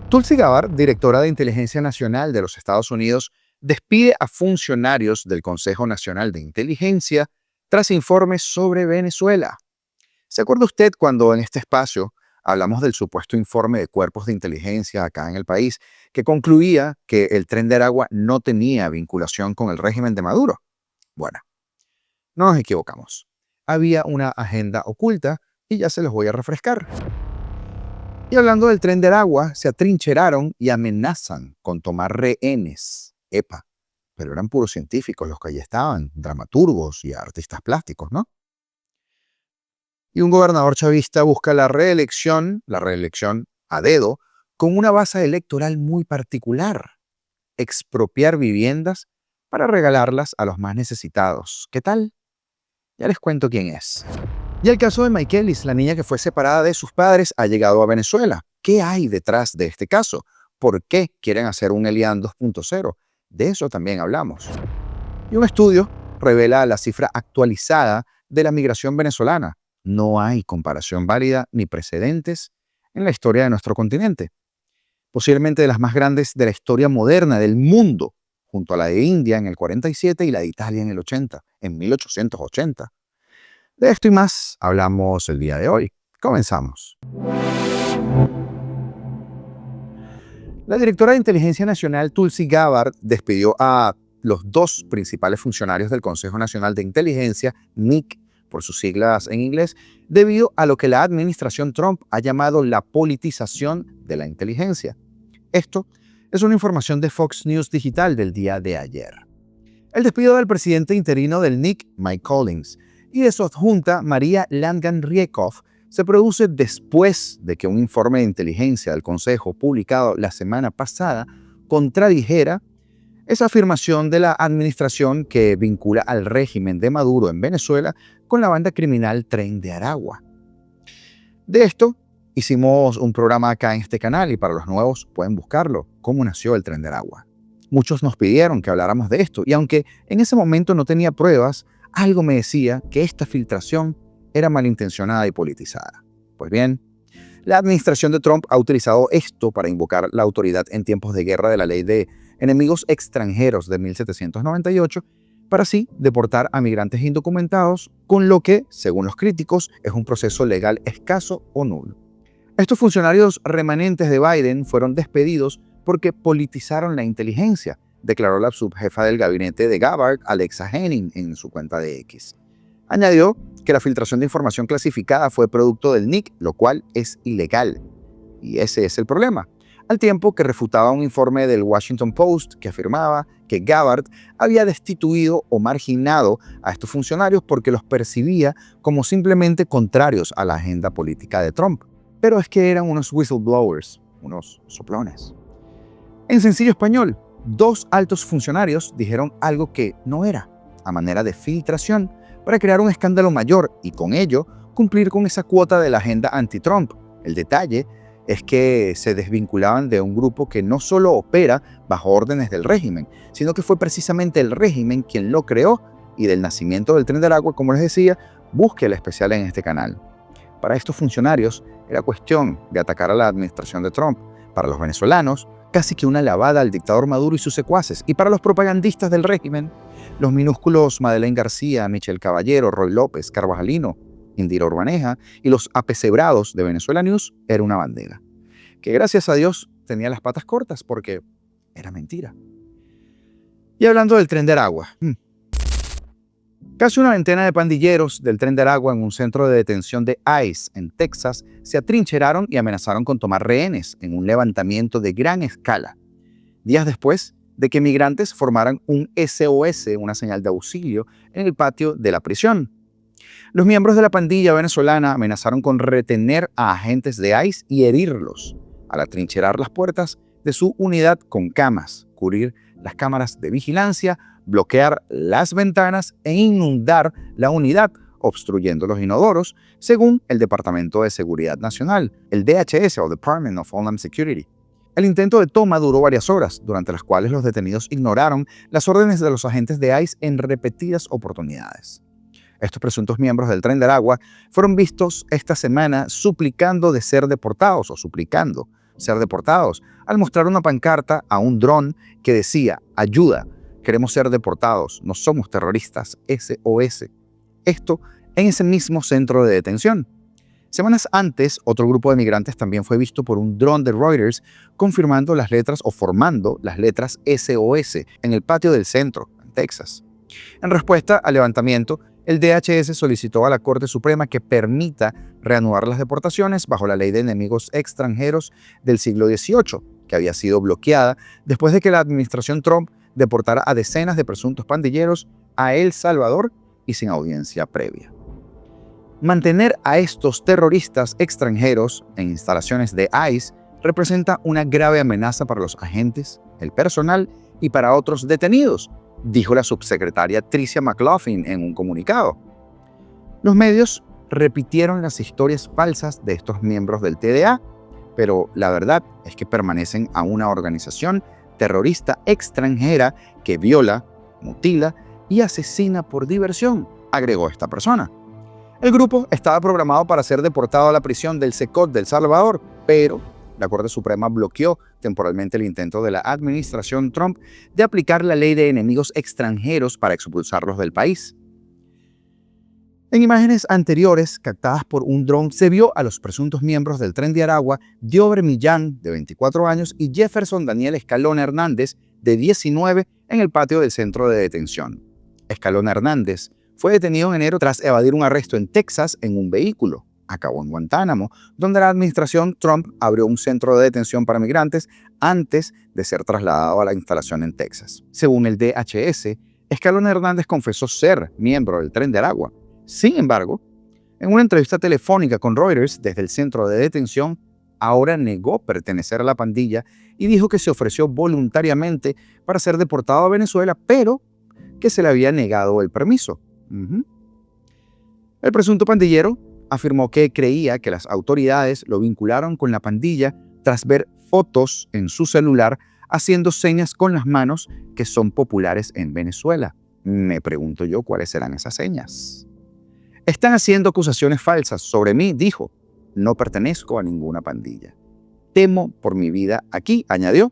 Tulsi Gabbard, directora de Inteligencia Nacional de los Estados Unidos, despide a funcionarios del Consejo Nacional de Inteligencia tras informes sobre Venezuela. ¿Se acuerda usted cuando en este espacio hablamos del supuesto informe de cuerpos de inteligencia acá en el país que concluía que el Tren de Aragua no tenía vinculación con el régimen de Maduro? Bueno, no nos equivocamos. Había una agenda oculta y ya se los voy a refrescar. Y hablando del Tren de Aragua, se atrincheraron y amenazan con tomar rehenes. Epa, pero eran puros científicos los que allí estaban, dramaturgos y artistas plásticos, ¿no? Y un gobernador chavista busca la reelección a dedo, con una base electoral muy particular: expropiar viviendas para regalarlas a los más necesitados. ¿Qué tal? Ya les cuento quién es. Y el caso de Michaelis, la niña que fue separada de sus padres, ha llegado a Venezuela. ¿Qué hay detrás de este caso? ¿Por qué quieren hacer un Elian 2.0? De eso también hablamos. Y un estudio revela la cifra actualizada de la migración venezolana. No hay comparación válida ni precedentes en la historia de nuestro continente. Posiblemente de las más grandes de la historia moderna del mundo, junto a la de India en el 47 y la de Italia en el 80, en 1880. De esto y más hablamos el día de hoy. Comenzamos. La directora de Inteligencia Nacional, Tulsi Gabbard, despidió a los dos principales funcionarios del Consejo Nacional de Inteligencia, NIC, por sus siglas en inglés, debido a lo que la administración Trump ha llamado la politización de la inteligencia. Esto es una información de Fox News Digital del día de ayer. El despido del presidente interino del NIC, Mike Collins, y de su adjunta, María Langan-Riekov, se produce después de que un informe de inteligencia del Consejo publicado la semana pasada contradijera esa afirmación de la administración que vincula al régimen de Maduro en Venezuela con la banda criminal Tren de Aragua. De esto hicimos un programa acá en este canal y para los nuevos pueden buscarlo: ¿Cómo nació el Tren de Aragua? Muchos nos pidieron que habláramos de esto y aunque en ese momento no tenía pruebas, algo me decía que esta filtración era malintencionada y politizada. Pues bien, la administración de Trump ha utilizado esto para invocar la autoridad en tiempos de guerra de la ley de enemigos extranjeros de 1798 para así deportar a migrantes indocumentados, con lo que, según los críticos, es un proceso legal escaso o nulo. Estos funcionarios remanentes de Biden fueron despedidos porque politizaron la inteligencia, declaró la subjefa del gabinete de Gabbard, Alexa Henning, en su cuenta de X. Añadió que la filtración de información clasificada fue producto del NIC, lo cual es ilegal. Y ese es el problema. Al tiempo que refutaba un informe del Washington Post que afirmaba que Gabbard había destituido o marginado a estos funcionarios porque los percibía como simplemente contrarios a la agenda política de Trump. Pero es que eran unos whistleblowers, unos soplones. En sencillo español, dos altos funcionarios dijeron algo que no era, a manera de filtración, para crear un escándalo mayor y con ello cumplir con esa cuota de la agenda anti-Trump. El detalle es que se desvinculaban de un grupo que no solo opera bajo órdenes del régimen, sino que fue precisamente el régimen quien lo creó, y del nacimiento del Tren de Aragua, como les decía, busque el especial en este canal. Para estos funcionarios era cuestión de atacar a la administración de Trump. Para los venezolanos, casi que una lavada al dictador Maduro y sus secuaces. Y para los propagandistas del régimen, los minúsculos Madeleine García, Michelle Caballero, Roy López, Carvajalino, Indira Urbaneja y los apesebrados de Venezuela News era una bandera, que gracias a Dios tenía las patas cortas porque era mentira. Y hablando del Tren de Aragua, casi una veintena de pandilleros del Tren de Aragua en un centro de detención de ICE en Texas se atrincheraron y amenazaron con tomar rehenes en un levantamiento de gran escala, días después de que migrantes formaran un SOS, una señal de auxilio, en el patio de la prisión. Los miembros de la pandilla venezolana amenazaron con retener a agentes de ICE y herirlos al atrincherar las puertas de su unidad con camas, cubrir las cámaras de vigilancia, bloquear las ventanas e inundar la unidad, obstruyendo los inodoros, según el Departamento de Seguridad Nacional, el DHS o Department of Homeland Security. El intento de toma duró varias horas, durante las cuales los detenidos ignoraron las órdenes de los agentes de ICE en repetidas oportunidades. Estos presuntos miembros del Tren de Aragua fueron vistos esta semana suplicando de ser deportados, ser deportados, al mostrar una pancarta a un dron que decía: ayuda, queremos ser deportados, no somos terroristas, SOS. Esto en ese mismo centro de detención. Semanas antes, otro grupo de migrantes también fue visto por un dron de Reuters confirmando las letras o formando las letras SOS en el patio del centro, en Texas. En respuesta al levantamiento, el DHS solicitó a la Corte Suprema que permita reanudar las deportaciones bajo la Ley de Enemigos Extranjeros del siglo XVIII, que había sido bloqueada después de que la administración Trump deportara a decenas de presuntos pandilleros a El Salvador y sin audiencia previa. Mantener a estos terroristas extranjeros en instalaciones de ICE representa una grave amenaza para los agentes, el personal y para otros detenidos, dijo la subsecretaria Tricia McLaughlin en un comunicado. Los medios repitieron las historias falsas de estos miembros del TDA, pero la verdad es que permanecen a una organización terrorista extranjera que viola, mutila y asesina por diversión, agregó esta persona. El grupo estaba programado para ser deportado a la prisión del Secot de El Salvador, pero la Corte Suprema bloqueó temporalmente el intento de la administración Trump de aplicar la ley de enemigos extranjeros para expulsarlos del país. En imágenes anteriores captadas por un dron se vio a los presuntos miembros del Tren de Aragua, Diober Millán, de 24 años, y Jefferson Daniel Escalona Hernández, de 19, en el patio del centro de detención. Escalona Hernández fue detenido en enero tras evadir un arresto en Texas en un vehículo. Acabó en Guantánamo, donde la administración Trump abrió un centro de detención para migrantes antes de ser trasladado a la instalación en Texas. Según el DHS, Escalona Hernández confesó ser miembro del Tren de Aragua. Sin embargo, en una entrevista telefónica con Reuters desde el centro de detención, ahora negó pertenecer a la pandilla y dijo que se ofreció voluntariamente para ser deportado a Venezuela, pero que se le había negado el permiso. El presunto pandillero afirmó que creía que las autoridades lo vincularon con la pandilla tras ver fotos en su celular haciendo señas con las manos que son populares en Venezuela. Me pregunto yo cuáles serán esas señas. Están haciendo acusaciones falsas sobre mí, dijo. No pertenezco a ninguna pandilla. Temo por mi vida aquí, añadió.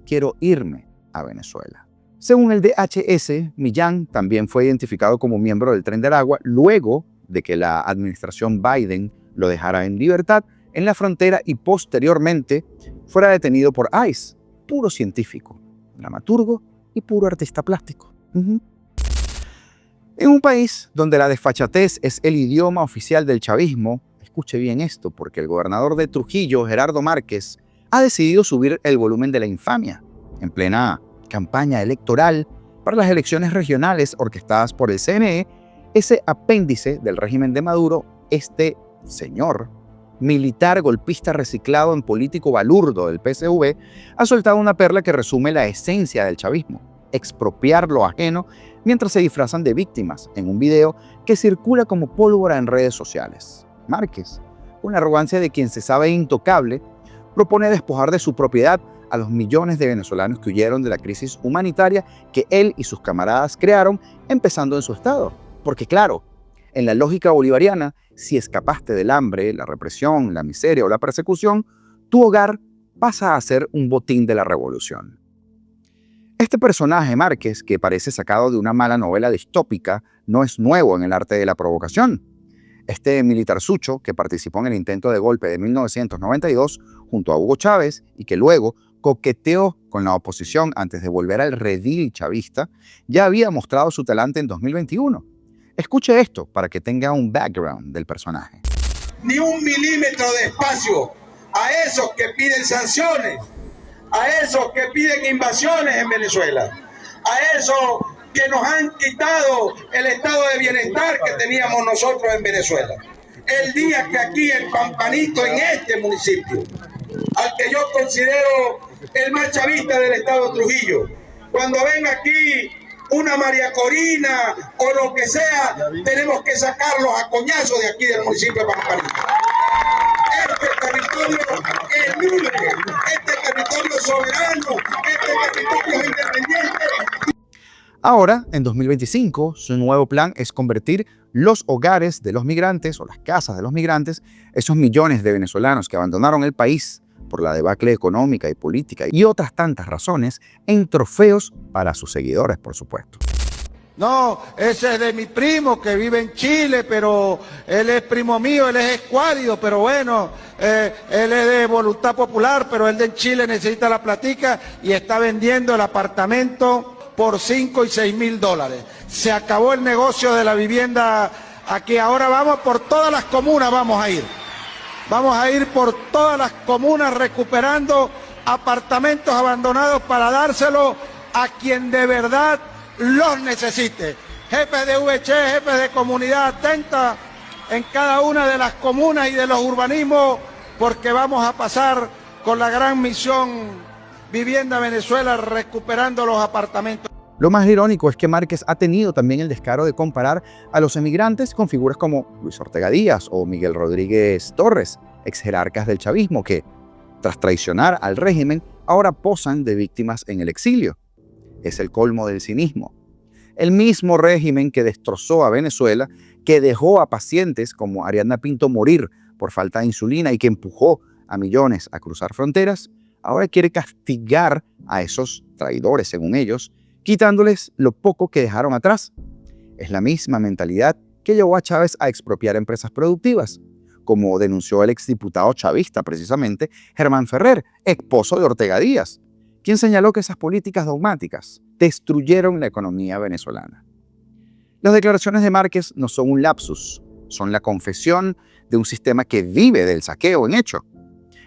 Quiero irme a Venezuela. Según el DHS, Millán también fue identificado como miembro del Tren de Aragua luego de que la administración Biden lo dejara en libertad en la frontera y posteriormente fuera detenido por ICE, puro científico, dramaturgo y puro artista plástico. En un país donde la desfachatez es el idioma oficial del chavismo, escuche bien esto, porque el gobernador de Trujillo, Gerardo Márquez, ha decidido subir el volumen de la infamia en plena campaña electoral para las elecciones regionales orquestadas por el CNE. Ese apéndice del régimen de Maduro, este señor, militar golpista reciclado en político balurdo del PSV, ha soltado una perla que resume la esencia del chavismo: expropiar lo ajeno mientras se disfrazan de víctimas en un video que circula como pólvora en redes sociales. Márquez, con la arrogancia de quien se sabe intocable, propone despojar de su propiedad a los millones de venezolanos que huyeron de la crisis humanitaria que él y sus camaradas crearon, empezando en su estado. Porque claro, en la lógica bolivariana, si escapaste del hambre, la represión, la miseria o la persecución, tu hogar pasa a ser un botín de la revolución. Este personaje, Márquez, que parece sacado de una mala novela distópica, no es nuevo en el arte de la provocación. Este militarzucho, que participó en el intento de golpe de 1992 junto a Hugo Chávez y que luego coqueteó con la oposición antes de volver al redil chavista, ya había mostrado su talante en 2021. Escuche esto para que tenga un background del personaje. Ni un milímetro de espacio a esos que piden sanciones, a esos que piden invasiones en Venezuela, a esos que nos han quitado el estado de bienestar que teníamos nosotros en Venezuela. El día que aquí en Pampanito, en este municipio, al que yo considero el más chavista del estado de Trujillo, cuando venga aquí una María Corina o lo que sea, tenemos que sacarlos a coñazos de aquí del municipio de Pampanito. Este territorio es libre, este territorio es soberano, este territorio es independiente. Ahora, en 2025, su nuevo plan es convertir los hogares de los migrantes o las casas de los migrantes, esos millones de venezolanos que abandonaron el país por la debacle económica y política y otras tantas razones, en trofeos para sus seguidores, por supuesto. No, ese es de mi primo que vive en Chile, pero él es primo mío, él es escuálido, pero bueno, él es de Voluntad Popular, pero él de Chile necesita la platica y está vendiendo el apartamento por 5 y 6 mil dólares. Se acabó el negocio de la vivienda aquí, ahora vamos por todas las comunas, vamos a ir. Vamos a ir por todas las comunas recuperando apartamentos abandonados para dárselo a quien de verdad los necesite. Jefes de VC, jefes de comunidad, atenta en cada una de las comunas y de los urbanismos, porque vamos a pasar con la gran misión Vivienda Venezuela recuperando los apartamentos. Lo más irónico es que Márquez ha tenido también el descaro de comparar a los emigrantes con figuras como Luis Ortega Díaz o Miguel Rodríguez Torres, ex jerarcas del chavismo que, tras traicionar al régimen, ahora posan de víctimas en el exilio. Es el colmo del cinismo. El mismo régimen que destrozó a Venezuela, que dejó a pacientes como Ariadna Pinto morir por falta de insulina y que empujó a millones a cruzar fronteras, ahora quiere castigar a esos traidores, según ellos, quitándoles lo poco que dejaron atrás. Es la misma mentalidad que llevó a Chávez a expropiar empresas productivas, como denunció el exdiputado chavista, precisamente, Germán Ferrer, esposo de Ortega Díaz, quien señaló que esas políticas dogmáticas destruyeron la economía venezolana. Las declaraciones de Márquez no son un lapsus, son la confesión de un sistema que vive del saqueo en hecho.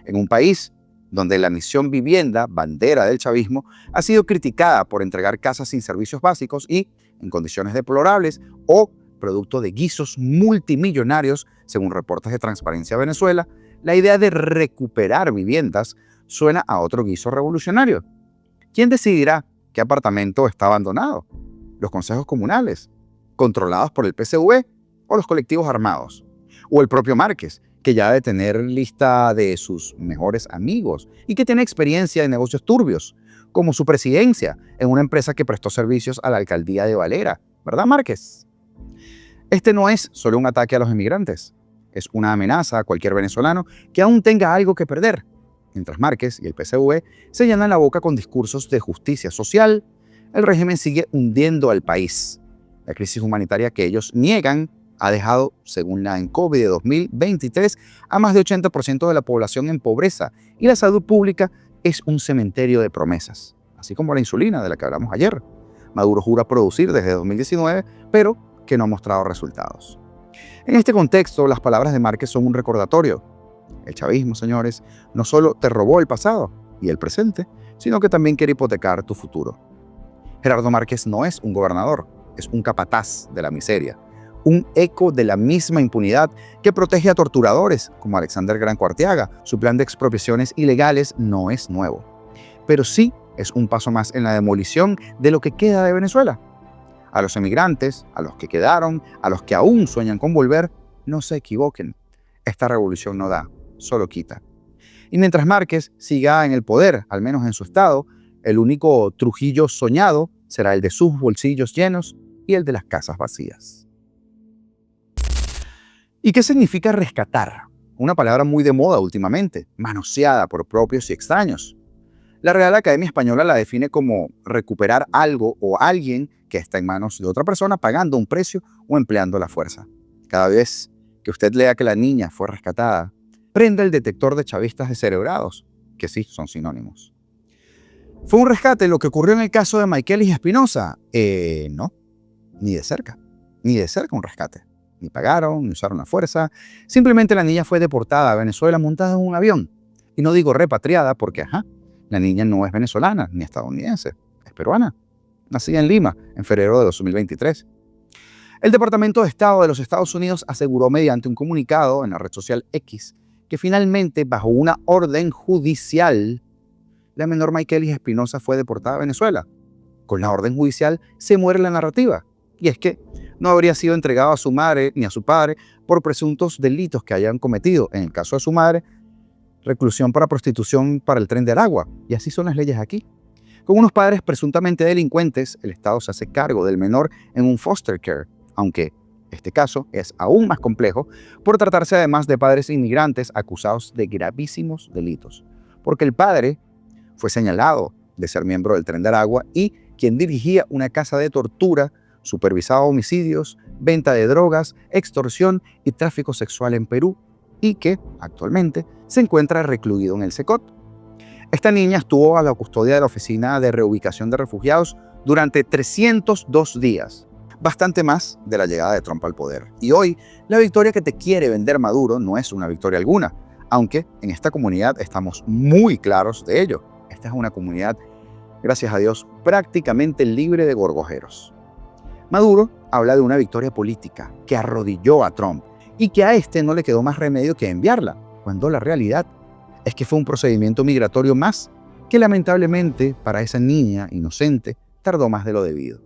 En un país donde la misión vivienda, bandera del chavismo, ha sido criticada por entregar casas sin servicios básicos y en condiciones deplorables o producto de guisos multimillonarios, según reportes de Transparencia Venezuela, la idea de recuperar viviendas suena a otro guiso revolucionario. ¿Quién decidirá qué apartamento está abandonado? ¿Los consejos comunales, controlados por el PCV, o los colectivos armados? ¿O el propio Márquez, que ya ha de tener lista de sus mejores amigos y que tiene experiencia en negocios turbios, como su presidencia en una empresa que prestó servicios a la alcaldía de Valera? ¿Verdad, Márquez? Este no es solo un ataque a los inmigrantes, es una amenaza a cualquier venezolano que aún tenga algo que perder. Mientras Márquez y el PCV se llenan la boca con discursos de justicia social, el régimen sigue hundiendo al país. La crisis humanitaria que ellos niegan ha dejado, según la ENCOVI de 2023, a más de 80% de la población en pobreza y la salud pública es un cementerio de promesas, así como la insulina de la que hablamos ayer. Maduro jura producir desde 2019, pero que no ha mostrado resultados. En este contexto, las palabras de Márquez son un recordatorio. El chavismo, señores, no solo te robó el pasado y el presente, sino que también quiere hipotecar tu futuro. Gerardo Márquez no es un gobernador, es un capataz de la miseria, un eco de la misma impunidad que protege a torturadores como Alexander Granco Arteaga. Su plan de expropiaciones ilegales no es nuevo, pero sí es un paso más en la demolición de lo que queda de Venezuela. A los emigrantes, a los que quedaron, a los que aún sueñan con volver, no se equivoquen. Esta revolución no da, solo quita. Y mientras Márquez siga en el poder, al menos en su estado, el único Trujillo soñado será el de sus bolsillos llenos y el de las casas vacías. ¿Y qué significa rescatar? Una palabra muy de moda últimamente, manoseada por propios y extraños. La Real Academia Española la define como recuperar algo o alguien que está en manos de otra persona pagando un precio o empleando la fuerza. Cada vez que usted lea que la niña fue rescatada, prenda el detector de chavistas descerebrados, que sí son sinónimos. ¿Fue un rescate lo que ocurrió en el caso de Maykelis Espinosa? No, ni de cerca un rescate. Ni pagaron, ni usaron la fuerza. Simplemente la niña fue deportada a Venezuela montada en un avión. Y no digo repatriada porque, la niña no es venezolana ni estadounidense, es peruana. Nacida en Lima en febrero de 2023. El Departamento de Estado de los Estados Unidos aseguró mediante un comunicado en la red social X que finalmente, bajo una orden judicial, la menor Maykelis Espinosa fue deportada a Venezuela. Con la orden judicial se muere la narrativa. Y es que no habría sido entregado a su madre ni a su padre por presuntos delitos que hayan cometido. En el caso de su madre, reclusión para prostitución para el Tren de Aragua. Y así son las leyes aquí. Con unos padres presuntamente delincuentes, el Estado se hace cargo del menor en un foster care, aunque este caso es aún más complejo por tratarse además de padres inmigrantes acusados de gravísimos delitos. porque el padre fue señalado de ser miembro del Tren de Aragua y quien dirigía una casa de tortura, supervisaba homicidios, venta de drogas, extorsión y tráfico sexual en Perú, y que actualmente se encuentra recluido en el SECOT. Esta niña estuvo a la custodia de la Oficina de Reubicación de Refugiados durante 302 días, bastante más de la llegada de Trump al poder. Y hoy, la victoria que te quiere vender Maduro no es una victoria alguna, aunque en esta comunidad estamos muy claros de ello. Esta es una comunidad, gracias a Dios, prácticamente libre de gorgojeros. Maduro habla de una victoria política que arrodilló a Trump y que a este no le quedó más remedio que enviarla, cuando la realidad es que fue un procedimiento migratorio más que lamentablemente para esa niña inocente tardó más de lo debido.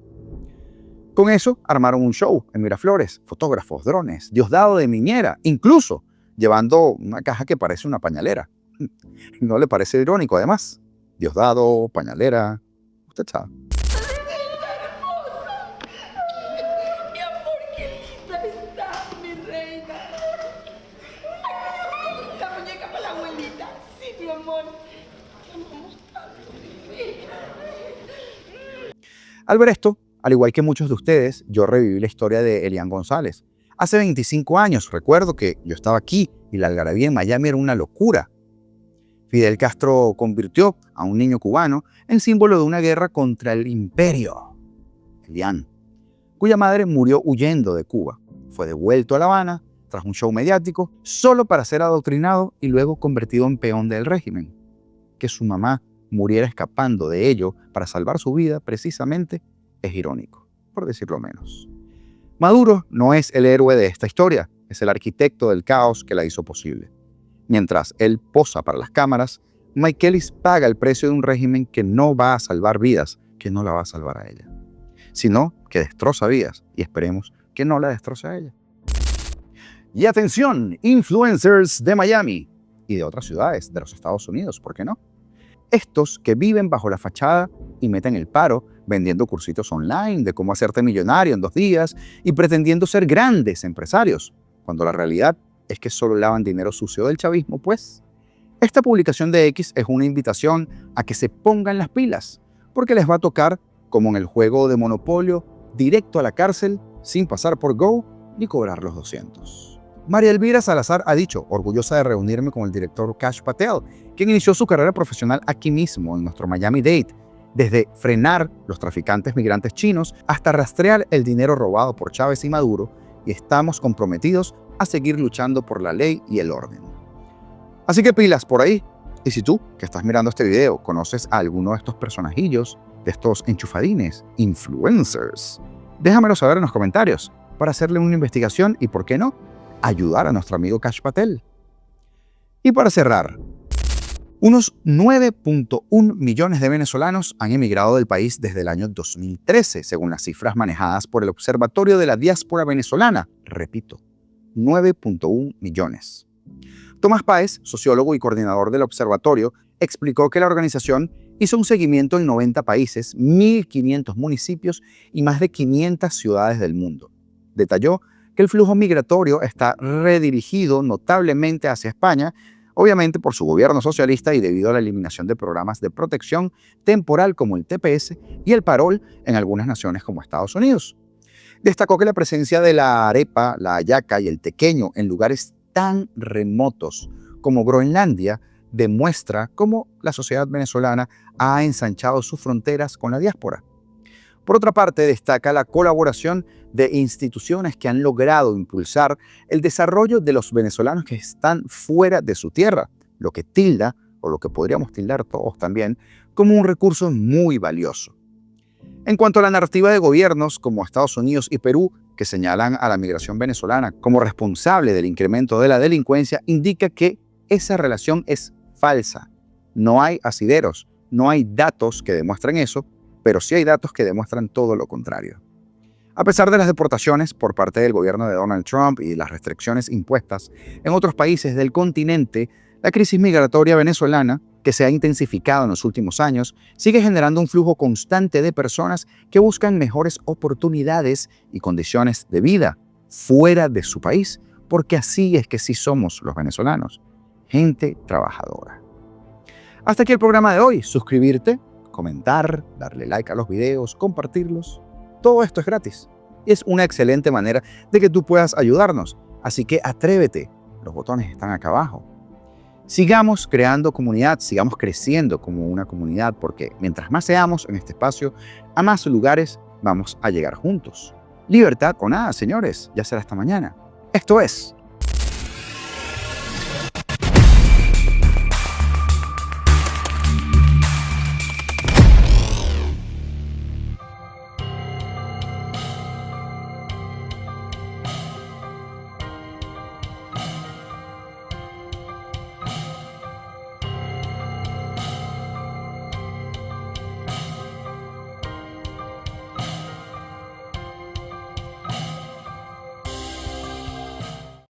Con eso armaron un show en Miraflores, fotógrafos, drones, Diosdado de Miñera, incluso llevando una caja que parece una pañalera. ¿No le parece irónico además? Diosdado, pañalera, usted sabe. Mi amor, qué linda está, mi reina. La muñeca para la abuelita. Sí, mi amor. Te amamos tanto, mi reina. Al ver esto, al igual que muchos de ustedes, yo reviví la historia de Elian González. Hace 25 años recuerdo que yo estaba aquí y la algarabía en Miami era una locura. Fidel Castro convirtió a un niño cubano en símbolo de una guerra contra el imperio. Elian, cuya madre murió huyendo de Cuba, fue devuelto a La Habana tras un show mediático solo para ser adoctrinado y luego convertido en peón del régimen. Que su mamá muriera escapando de ello para salvar su vida precisamente es irónico, por decirlo menos. Maduro no es el héroe de esta historia, es el arquitecto del caos que la hizo posible. Mientras él posa para las cámaras, Mike Ellis paga el precio de un régimen que no va a salvar vidas, que no la va a salvar a ella, sino que destroza vidas y esperemos que no la destroce a ella. Y atención, influencers de Miami y de otras ciudades de los Estados Unidos, ¿por qué no? Estos que viven bajo la fachada y meten el paro vendiendo cursitos online de cómo hacerte millonario en 2 días y pretendiendo ser grandes empresarios, cuando la realidad es que solo lavan dinero sucio del chavismo, pues. Esta publicación de X es una invitación a que se pongan las pilas, porque les va a tocar, como en el juego de Monopolio, directo a la cárcel, sin pasar por Go ni cobrar los 200. María Elvira Salazar ha dicho, orgullosa de reunirme con el director Kash Patel, quien inició su carrera profesional aquí mismo, en nuestro Miami Dade, desde frenar los traficantes migrantes chinos hasta rastrear el dinero robado por Chávez y Maduro, y estamos comprometidos a seguir luchando por la ley y el orden. Así que pilas por ahí. Y si tú, que estás mirando este video, conoces a alguno de estos personajillos, de estos enchufadines, influencers, déjamelo saber en los comentarios para hacerle una investigación y, ¿por qué no?, ayudar a nuestro amigo Kash Patel. Y para cerrar, unos 9.1 millones de venezolanos han emigrado del país desde el año 2013, según las cifras manejadas por el Observatorio de la Diáspora Venezolana. Repito, 9.1 millones. Tomás Páez, sociólogo y coordinador del observatorio, explicó que la organización hizo un seguimiento en 90 países, 1.500 municipios y más de 500 ciudades del mundo. Detalló que el flujo migratorio está redirigido notablemente hacia España, obviamente por su gobierno socialista y debido a la eliminación de programas de protección temporal como el TPS y el parol en algunas naciones como Estados Unidos. Destacó que la presencia de la arepa, la hallaca y el tequeño en lugares tan remotos como Groenlandia demuestra cómo la sociedad venezolana ha ensanchado sus fronteras con la diáspora. Por otra parte, destaca la colaboración de instituciones que han logrado impulsar el desarrollo de los venezolanos que están fuera de su tierra, lo que tilda, o lo que podríamos tildar todos también, como un recurso muy valioso. En cuanto a la narrativa de gobiernos como Estados Unidos y Perú, que señalan a la migración venezolana como responsable del incremento de la delincuencia, indica que esa relación es falsa. No hay asideros, no hay datos que demuestren eso, pero sí hay datos que demuestran todo lo contrario. A pesar de las deportaciones por parte del gobierno de Donald Trump y las restricciones impuestas en otros países del continente, la crisis migratoria venezolana, que se ha intensificado en los últimos años, sigue generando un flujo constante de personas que buscan mejores oportunidades y condiciones de vida fuera de su país, porque así es que sí somos los venezolanos, gente trabajadora. Hasta aquí el programa de hoy. Suscribirte, comentar, darle like a los videos, compartirlos. Todo esto es gratis. Y es una excelente manera de que tú puedas ayudarnos. Así que atrévete. Los botones están acá abajo. Sigamos creando comunidad, sigamos creciendo como una comunidad, porque mientras más seamos en este espacio, a más lugares vamos a llegar juntos. Libertad o nada, señores. Ya será hasta mañana. Esto es